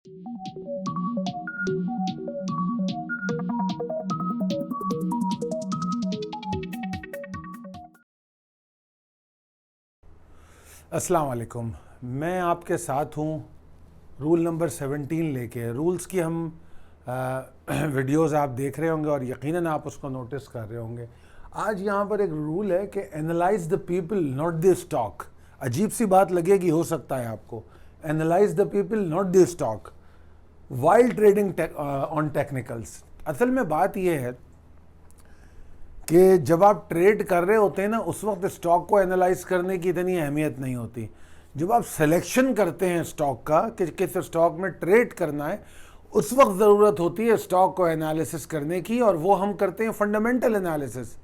अस्सलाम वालेकुम। मैं आपके साथ हूँ रूल नंबर 17 लेके। रूल्स की हम वीडियोस आप देख रहे होंगे और यकीनन आप उसको नोटिस कर रहे होंगे। आज यहाँ पर एक रूल है कि analyse the people not the stock. अजीब सी बात लगेगी हो सकता है आपको, analyse the people not the stock while trading on technicals. असल में बात यह है कि जब आप ट्रेड कर रहे होते हैं ना, उस वक्त स्टॉक को एनालाइज करने की इतनी अहमियत नहीं होती। जब आप सिलेक्शन करते हैं स्टॉक का कि किस स्टॉक में ट्रेड करना है, उस वक्त ज़रूरत होती है स्टॉक को एनालिसिस करने की, और वो हम करते हैं फंडामेंटल एनालिसिस।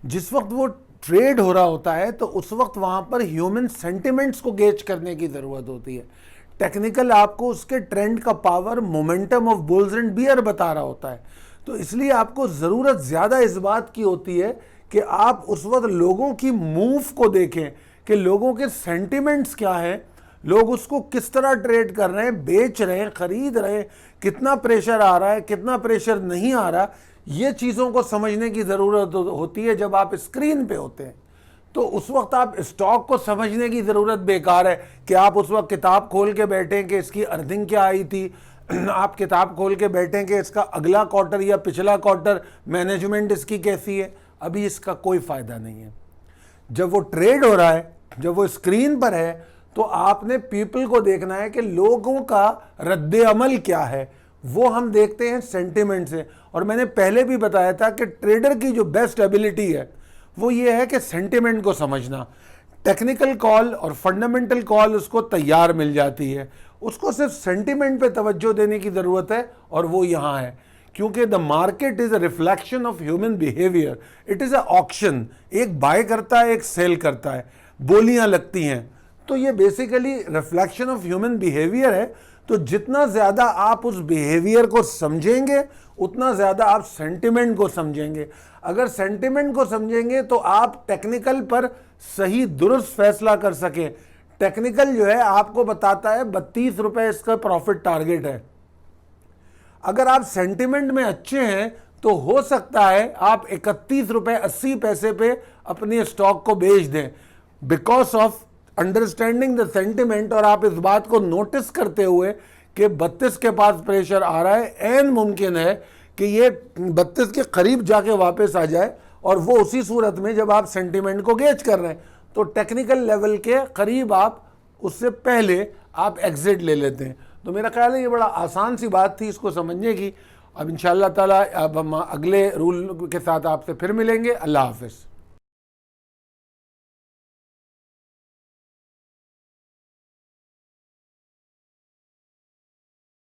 जिस वक्त वो ट्रेड हो रहा होता है तो उस वक्त वहाँ पर ह्यूमन सेंटिमेंट्स को गेज करने की ज़रूरत होती है। टेक्निकल आपको उसके ट्रेंड का power, momentum of bulls and bear बता रहा होता है। तो इसलिए आपको ज़रूरत ज़्यादा इस बात की होती है कि आप उस वक्त लोगों की मूव को देखें कि लोगों के सेंटिमेंट्स क्या है, लोग उसको किस तरह ट्रेड कर रहे हैं, बेच रहे हैं, ख़रीद रहे हैं, कितना प्रेशर आ रहा है, कितना प्रेशर नहीं आ रहा। ये चीज़ों को समझने की ज़रूरत होती है जब आप स्क्रीन पे होते हैं। तो उस वक्त आप स्टॉक को समझने की ज़रूरत बेकार है कि आप उस वक्त किताब खोल के बैठें कि इसकी अर्निंग क्या आई थी, आप किताब खोल के बैठें कि इसका अगला क्वार्टर या पिछला क्वार्टर मैनेजमेंट इसकी कैसी है। अभी इसका कोई फ़ायदा नहीं है। जब वो ट्रेड हो रहा है, जब वो स्क्रीन पर है, तो आपने पीपल को देखना है कि लोगों का रद्द अमल क्या है। वो हम देखते हैं सेंटिमेंट से। और मैंने पहले भी बताया था कि ट्रेडर की जो बेस्ट एबिलिटी है वो ये है कि सेंटिमेंट को समझना। टेक्निकल कॉल और फंडामेंटल कॉल उसको तैयार मिल जाती है, उसको सिर्फ सेंटिमेंट पे तवज्जो देने की ज़रूरत है, और वो यहाँ है। क्योंकि the market is a reflection of human behaviour, it is a auction. एक बाय करता है, एक सेल करता है, बोलियाँ लगती हैं, तो ये basically reflection of human behaviour है। तो जितना ज़्यादा आप उस बिहेवियर को समझेंगे उतना ज़्यादा आप सेंटिमेंट को समझेंगे। अगर सेंटिमेंट को समझेंगे तो आप टेक्निकल पर सही दुरुस्त फैसला कर सकें। टेक्निकल जो है आपको बताता है 32 रुपये इसका प्रॉफिट टारगेट है। अगर आप सेंटिमेंट में अच्छे हैं तो हो सकता है आप 31 रुपये 80 पैसे पे अपने स्टॉक को बेच दें, because of understanding the sentiment. और आप इस बात को नोटिस करते हुए कि 32 के पास प्रेशर आ रहा है, एन मुमकिन है कि ये 32 के करीब जाके वापस आ जाए, और वो उसी सूरत में जब आप सेंटिमेंट को गेज कर रहे हैं तो टेक्निकल लेवल के करीब आप उससे पहले आप एग्जिट ले लेते हैं। तो मेरा ख्याल है ये बड़ा आसान सी बात थी इसको समझने की। अब इंशाअल्लाह ताला अब हम अगले रूल के साथ आपसे फिर मिलेंगे। अल्लाह हाफ़िज़।